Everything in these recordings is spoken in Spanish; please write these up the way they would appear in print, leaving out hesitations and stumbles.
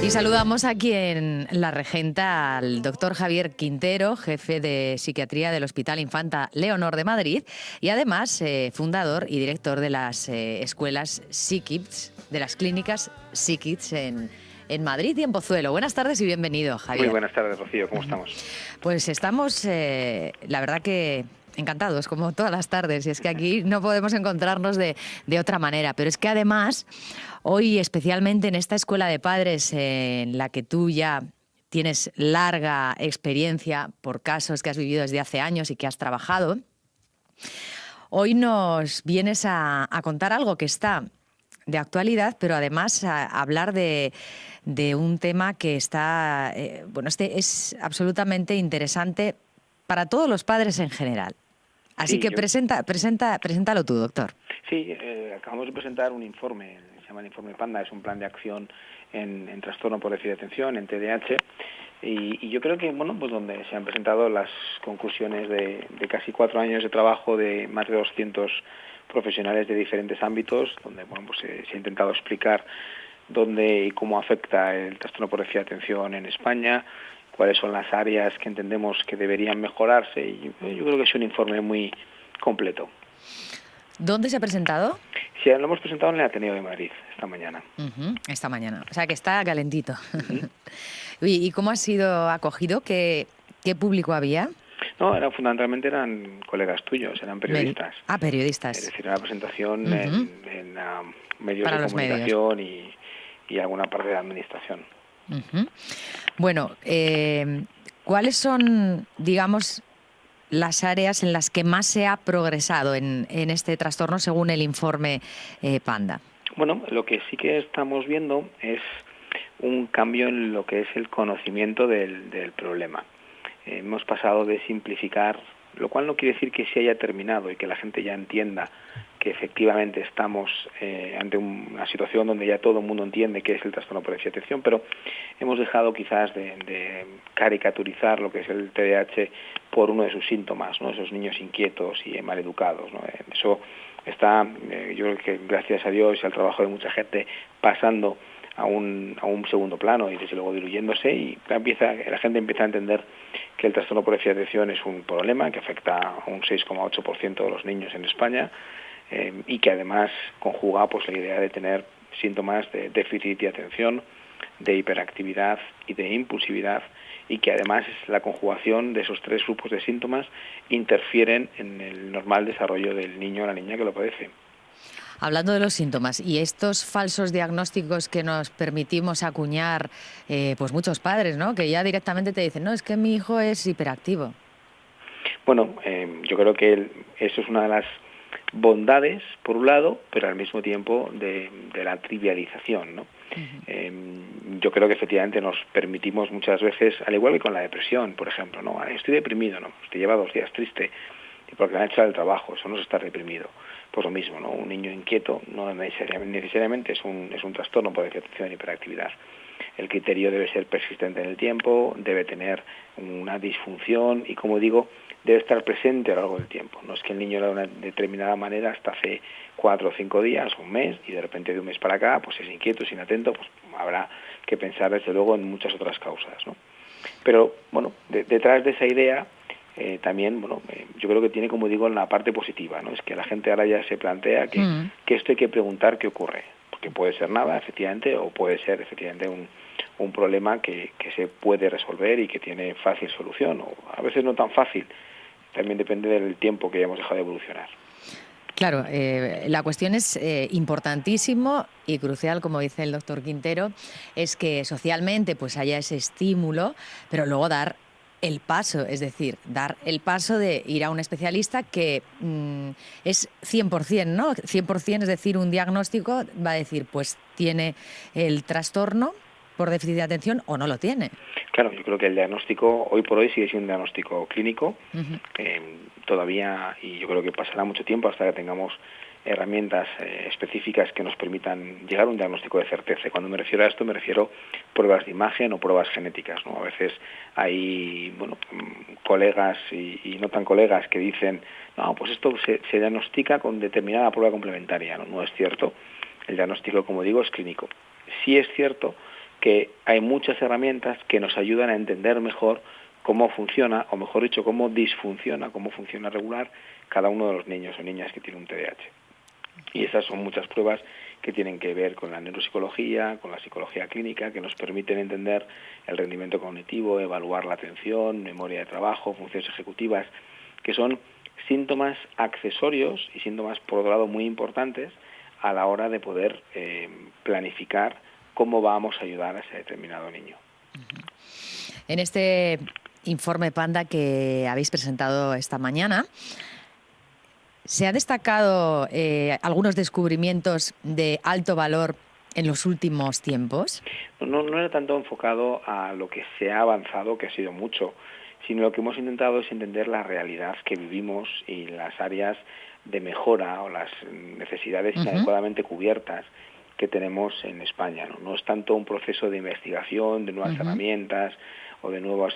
Y saludamos aquí en La Regenta al doctor Javier Quintero, jefe de psiquiatría del Hospital Infanta Leonor de Madrid y además fundador y director de las escuelas Psikids, de las clínicas Psikids en Madrid y en Pozuelo. Buenas tardes y bienvenido, Javier. Muy buenas tardes, Rocío. ¿Cómo estamos? Pues estamos, la verdad que encantados, como todas las tardes. Y es que aquí no podemos encontrarnos de otra manera. Pero es que además, hoy especialmente en esta escuela de padres en la que tú ya tienes larga experiencia por casos que has vivido desde hace años y que has trabajado, hoy nos vienes a contar algo que está de actualidad, pero además a hablar de un tema que está, es absolutamente interesante para todos los padres en general. Así Sí, que preséntalo tú, doctor. Sí, acabamos de presentar un informe, se llama el Informe Panda, es un plan de acción en trastorno por déficit de atención, en TDAH, y yo creo que, pues donde se han presentado las conclusiones de casi 4 años de trabajo de más de 200 profesionales de diferentes ámbitos, donde se ha intentado explicar dónde y cómo afecta el trastorno por déficit de atención en España, cuáles son las áreas que entendemos que deberían mejorarse, y yo creo que es un informe muy completo. ¿Dónde se ha presentado? Sí, lo hemos presentado en el Ateneo de Madrid esta mañana. Esta mañana, o sea que está calentito. Uh-huh. ¿Y cómo ha sido acogido? ¿Qué público había? No, fundamentalmente eran colegas tuyos, eran periodistas. Periodistas. Es decir, una presentación en medios para de comunicación y alguna parte de la administración. Bueno, ¿cuáles son, digamos, las áreas en las que más se ha progresado en este trastorno según el informe Panda? Bueno, lo que sí que estamos viendo es un cambio en lo que es el conocimiento del problema. Hemos pasado de simplificar, lo cual no quiere decir que se haya terminado y que la gente ya entienda que efectivamente estamos ante una situación donde ya todo el mundo entiende qué es el trastorno por déficit de atención, pero hemos dejado quizás de caricaturizar lo que es el TDAH por uno de sus síntomas, ¿no? Esos niños inquietos y maleducados, ¿no? Eso está, yo creo que gracias a Dios y al trabajo de mucha gente, pasando a un segundo plano y desde luego diluyéndose, y la gente empieza a entender que el trastorno por déficit de atención es un problema que afecta a un 6,8% de los niños en España, y que además conjuga la idea de tener síntomas de déficit de atención, de hiperactividad y de impulsividad, y que además la conjugación de esos 3 grupos de síntomas interfieren en el normal desarrollo del niño o la niña que lo padece. Hablando de los síntomas y estos falsos diagnósticos que nos permitimos acuñar, pues muchos padres, ¿no? Que ya directamente te dicen, no, es que mi hijo es hiperactivo. Bueno, yo creo que eso es una de las bondades, por un lado, pero al mismo tiempo de la trivialización, ¿no? Yo creo que efectivamente nos permitimos muchas veces, al igual que con la depresión, por ejemplo, ¿no? Estoy deprimido, ¿no? Usted lleva 2 días triste porque le han echado el trabajo, eso no es estar deprimido. Pues lo mismo, ¿no? Un niño inquieto no necesariamente es un trastorno por déficit de atención y hiperactividad. El criterio debe ser persistente en el tiempo, debe tener una disfunción y, como digo, debe estar presente a lo largo del tiempo. No es que el niño era de una determinada manera hasta hace 4 o 5 días, un mes, y de repente de un mes para acá pues es inquieto, es inatento, pues habrá que pensar desde luego en muchas otras causas, ¿no? Pero bueno, detrás de esa idea también, yo creo que tiene, como digo, la parte positiva, ¿no? Es que la gente ahora ya se plantea que esto hay que preguntar qué ocurre, porque puede ser nada, efectivamente, o puede ser efectivamente un problema que se puede resolver y que tiene fácil solución, o a veces no tan fácil, también depende del tiempo que hayamos dejado de evolucionar. Claro, la cuestión es importantísimo y crucial, como dice el doctor Quintero, es que socialmente pues haya ese estímulo, pero luego dar el paso, es decir, dar el paso de ir a un especialista que es 100%, ¿no? 100%, es decir, un diagnóstico va a decir, pues tiene el trastorno por déficit de atención o no lo tiene. Claro, yo creo que el diagnóstico hoy por hoy sigue siendo un diagnóstico clínico, todavía, y yo creo que pasará mucho tiempo hasta que tengamos herramientas específicas que nos permitan llegar a un diagnóstico de certeza. Cuando me refiero a esto, me refiero a pruebas de imagen o pruebas genéticas, ¿no? A veces hay colegas y no tan colegas que dicen, no, pues esto se diagnostica con determinada prueba complementaria. No es cierto. El diagnóstico, como digo, es clínico. Sí es cierto que hay muchas herramientas que nos ayudan a entender mejor cómo funciona, o mejor dicho, cómo disfunciona, cómo funciona regular cada uno de los niños o niñas que tienen un TDAH. Y esas son muchas pruebas que tienen que ver con la neuropsicología, con la psicología clínica, que nos permiten entender el rendimiento cognitivo, evaluar la atención, memoria de trabajo, funciones ejecutivas, que son síntomas accesorios y síntomas, por otro lado, muy importantes a la hora de poder planificar cómo vamos a ayudar a ese determinado niño. En este informe Panda que habéis presentado esta mañana, ¿se ha destacado algunos descubrimientos de alto valor en los últimos tiempos? No era tanto enfocado a lo que se ha avanzado, que ha sido mucho, sino lo que hemos intentado es entender la realidad que vivimos y las áreas de mejora o las necesidades inadecuadamente cubiertas que tenemos en España. No es tanto un proceso de investigación, de nuevas herramientas o de nuevos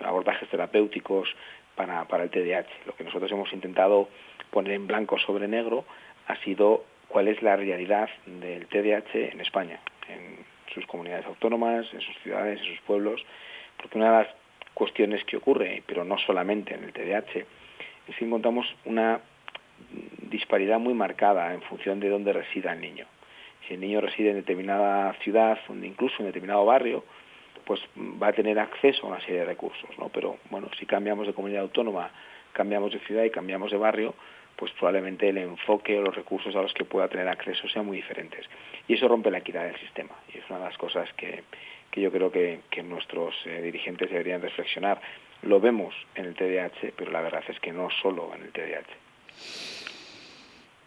abordajes terapéuticos para el TDAH. Lo que nosotros hemos intentado poner en blanco sobre negro ha sido cuál es la realidad del TDAH en España, en sus comunidades autónomas, en sus ciudades, en sus pueblos, porque una de las cuestiones que ocurre, pero no solamente en el TDAH, es que encontramos una disparidad muy marcada en función de dónde resida el niño. Si el niño reside en determinada ciudad, incluso en determinado barrio, pues va a tener acceso a una serie de recursos, ¿no? Pero bueno, si cambiamos de comunidad autónoma, cambiamos de ciudad y cambiamos de barrio, pues probablemente el enfoque o los recursos a los que pueda tener acceso sean muy diferentes. Y eso rompe la equidad del sistema. Y es una de las cosas que yo creo que nuestros dirigentes deberían reflexionar. Lo vemos en el TDAH, pero la verdad es que no solo en el TDAH.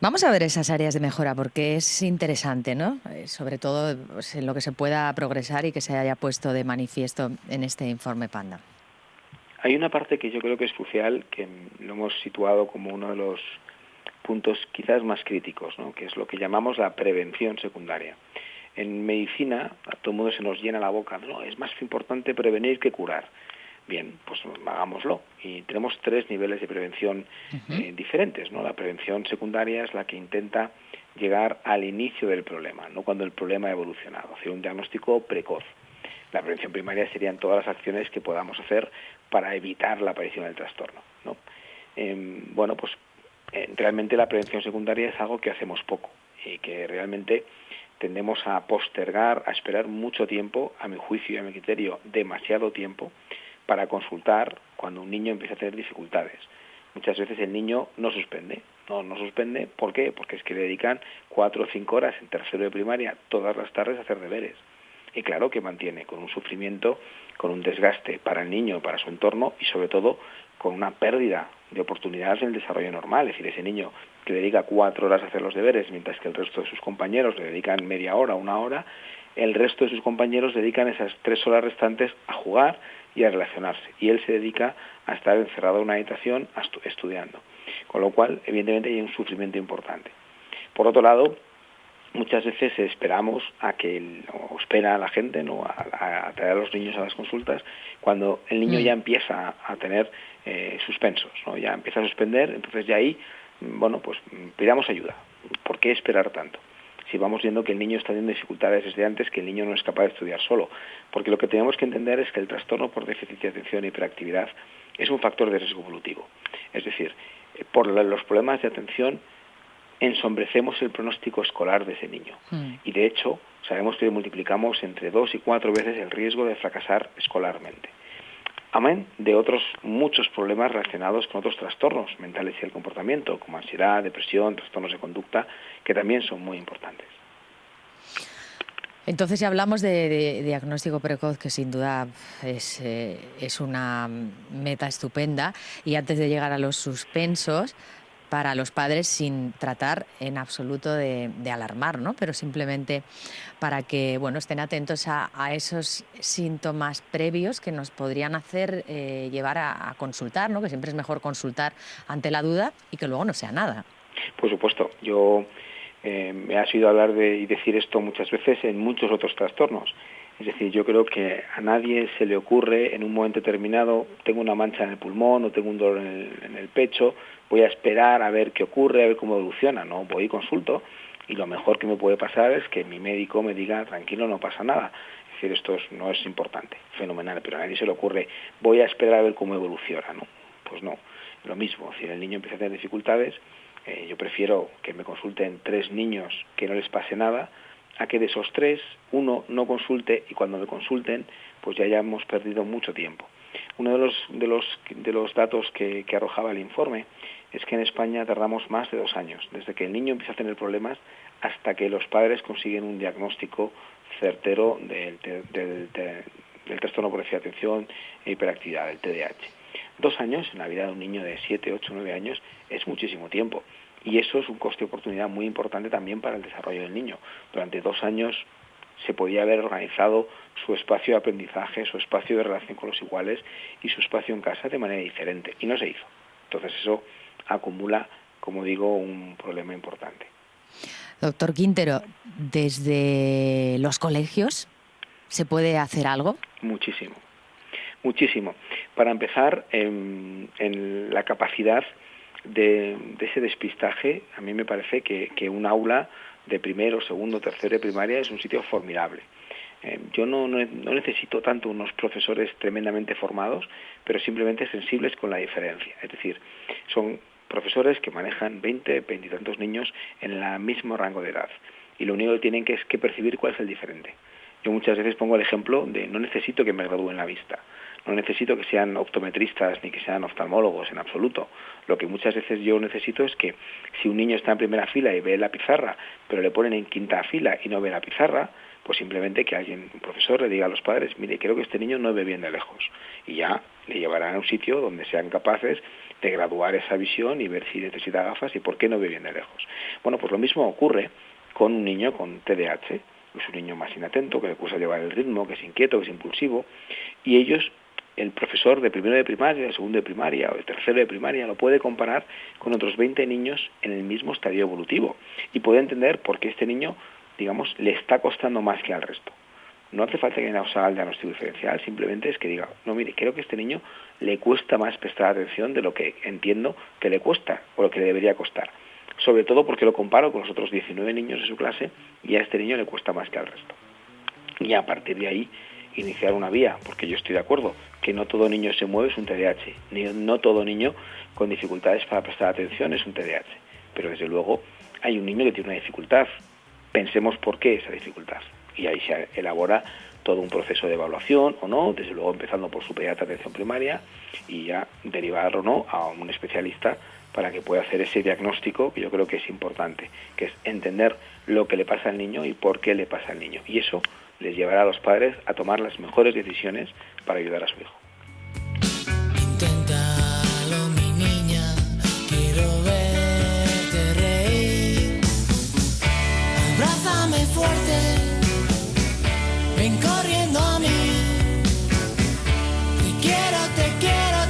Vamos a ver esas áreas de mejora porque es interesante, ¿no? Sobre todo pues, en lo que se pueda progresar y que se haya puesto de manifiesto en este informe Panda. Hay una parte que yo creo que es crucial, que lo hemos situado como uno de los puntos quizás más críticos, ¿no? Que es lo que llamamos la prevención secundaria. En medicina, a todo el mundo se nos llena la boca, no, es más importante prevenir que curar. Bien, pues hagámoslo. Y tenemos 3 niveles de prevención diferentes, ¿no? La prevención secundaria es la que intenta llegar al inicio del problema, no cuando el problema ha evolucionado, hacer un diagnóstico precoz. La prevención primaria serían todas las acciones que podamos hacer para evitar la aparición del trastorno, ¿no? Realmente la prevención secundaria es algo que hacemos poco y que realmente tendemos a postergar, a esperar mucho tiempo, a mi juicio y a mi criterio, demasiado tiempo, para consultar cuando un niño empieza a tener dificultades. Muchas veces el niño no suspende. No suspende, ¿por qué? Porque es que le dedican 4 o 5 horas en tercero de primaria todas las tardes a hacer deberes. Y claro que mantiene con un sufrimiento, con un desgaste para el niño, para su entorno y sobre todo con una pérdida de oportunidades en el desarrollo normal. Es decir, ese niño que dedica 4 horas a hacer los deberes mientras que el resto de sus compañeros le dedican media hora, 1 hora, el resto de sus compañeros dedican esas 3 horas restantes a jugar y a relacionarse. Y él se dedica a estar encerrado en una habitación estudiando. Con lo cual, evidentemente, hay un sufrimiento importante. Por otro lado, muchas veces esperamos o espera a la gente, ¿no?, a traer a los niños a las consultas cuando el niño ya empieza a tener suspensos, ¿no? Ya empieza a suspender, entonces ya ahí, pues pidamos ayuda. ¿Por qué esperar tanto? Si vamos viendo que el niño está teniendo dificultades desde antes, que el niño no es capaz de estudiar solo. Porque lo que tenemos que entender es que el trastorno por déficit de atención e hiperactividad es un factor de riesgo evolutivo. Es decir, por los problemas de atención ensombrecemos el pronóstico escolar de ese niño. Y de hecho, sabemos que multiplicamos entre 2 y 4 veces el riesgo de fracasar escolarmente. Amén de otros muchos problemas relacionados con otros trastornos mentales y del comportamiento, como ansiedad, depresión, trastornos de conducta, que también son muy importantes. Entonces, si hablamos de diagnóstico precoz, que sin duda es una meta estupenda, y antes de llegar a los suspensos, para los padres sin tratar en absoluto de alarmar, ¿no? Pero simplemente para que estén atentos a esos síntomas previos que nos podrían hacer llevar a consultar, ¿no? Que siempre es mejor consultar ante la duda y que luego no sea nada. Por supuesto, yo me has oído hablar y decir esto muchas veces en muchos otros trastornos. Es decir, yo creo que a nadie se le ocurre en un momento determinado, tengo una mancha en el pulmón o tengo un dolor en el pecho, voy a esperar a ver qué ocurre, a ver cómo evoluciona, ¿no? Voy y consulto, y lo mejor que me puede pasar es que mi médico me diga, tranquilo, no pasa nada. Es decir, no es importante, fenomenal, pero a nadie se le ocurre, voy a esperar a ver cómo evoluciona, ¿no? Pues no, lo mismo, si el niño empieza a tener dificultades, yo prefiero que me consulten 3 niños que no les pase nada, a que de esos 3, uno no consulte, y cuando me consulten, pues ya hayamos perdido mucho tiempo. Uno de los datos que arrojaba el informe es que en España tardamos más de 2 años, desde que el niño empieza a tener problemas hasta que los padres consiguen un diagnóstico certero del trastorno por déficit de atención e hiperactividad, el TDAH. 2 años en la vida de un niño de 7, 8, 9 años es muchísimo tiempo. Y eso es un coste de oportunidad muy importante también para el desarrollo del niño. Durante 2 años se podía haber organizado su espacio de aprendizaje, su espacio de relación con los iguales y su espacio en casa de manera diferente. Y no se hizo. Entonces eso acumula, como digo, un problema importante. Doctor Quintero, ¿desde los colegios se puede hacer algo? Muchísimo. Para empezar, en la capacidad de ese despistaje, a mí me parece que un aula de primero, segundo, tercero de primaria es un sitio formidable. Yo no necesito tanto unos profesores tremendamente formados, pero simplemente sensibles con la diferencia. Es decir, son profesores que manejan 20 y tantos niños en el mismo rango de edad. Y lo único que tienen es que percibir cuál es el diferente. Yo muchas veces pongo el ejemplo de no necesito que me gradúen la vista. No necesito que sean optometristas ni que sean oftalmólogos en absoluto. Lo que muchas veces yo necesito es que si un niño está en primera fila y ve la pizarra, pero le ponen en quinta fila y no ve la pizarra, pues simplemente que un profesor le diga a los padres, mire, creo que este niño no ve bien de lejos. Y ya le llevarán a un sitio donde sean capaces de graduar esa visión y ver si necesita gafas y por qué no ve bien de lejos. Bueno, pues lo mismo ocurre con un niño con TDAH. Es un niño más inatento, que le cuesta llevar el ritmo, que es inquieto, que es impulsivo, y el profesor de primero de primaria, de segundo de primaria o de tercero de primaria lo puede comparar con otros 20 niños en el mismo estadio evolutivo y puede entender por qué este niño, digamos, le está costando más que al resto. No hace falta que nos haga el diagnóstico diferencial, simplemente es que diga, no, mire, creo que a este niño le cuesta más prestar atención de lo que entiendo que le cuesta o lo que le debería costar. Sobre todo porque lo comparo con los otros 19 niños de su clase y a este niño le cuesta más que al resto. Y a partir de ahí iniciar una vía, porque yo estoy de acuerdo que no todo niño se mueve es un TDAH, no todo niño con dificultades para prestar atención es un TDAH, pero desde luego hay un niño que tiene una dificultad, pensemos por qué esa dificultad, y ahí se elabora todo un proceso de evaluación o no, desde luego empezando por su pediatra de atención primaria y ya derivar o no a un especialista para que pueda hacer ese diagnóstico que yo creo que es importante, que es entender lo que le pasa al niño y por qué le pasa al niño. Y eso les llevará a los padres a tomar las mejores decisiones para ayudar a su hijo. Inténtalo, mi niña, quiero verte reír. Abrázame fuerte, ven corriendo a mí.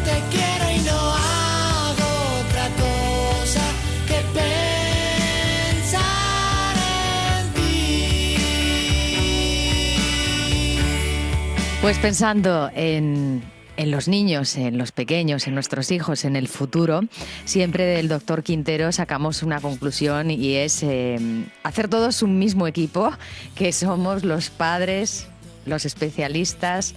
Te quiero y no hago otra cosa que pensar en ti. Pues pensando en los niños, en los pequeños, en nuestros hijos, en el futuro, siempre del doctor Quintero sacamos una conclusión y es hacer todos un mismo equipo, que somos los padres, los especialistas,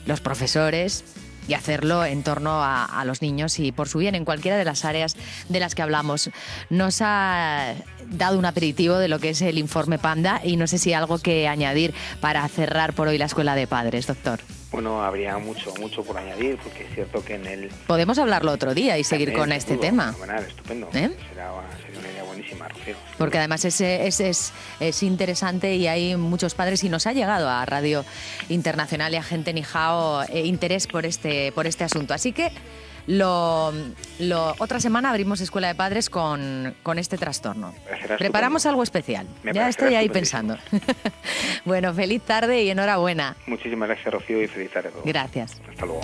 los profesores, y hacerlo en torno a los niños y por su bien en cualquiera de las áreas de las que hablamos. Nos ha dado un aperitivo de lo que es el informe Panda y no sé si hay algo que añadir para cerrar por hoy la Escuela de Padres, doctor. Bueno, habría mucho por añadir, porque es cierto que en el... Podemos hablarlo otro día y seguir con este tema. Fenomenal, estupendo. Sería una idea buenísima, Rocío. Porque además es interesante y hay muchos padres, y nos ha llegado a Radio Internacional y a Gente Nijao interés por este asunto. Así que otra semana abrimos Escuela de Padres con este trastorno. Preparamos algo especial. Ya estoy ahí pensando. Bueno, feliz tarde y enhorabuena. Muchísimas gracias, Rocío, y feliz tarde a todos. Gracias. Hasta luego.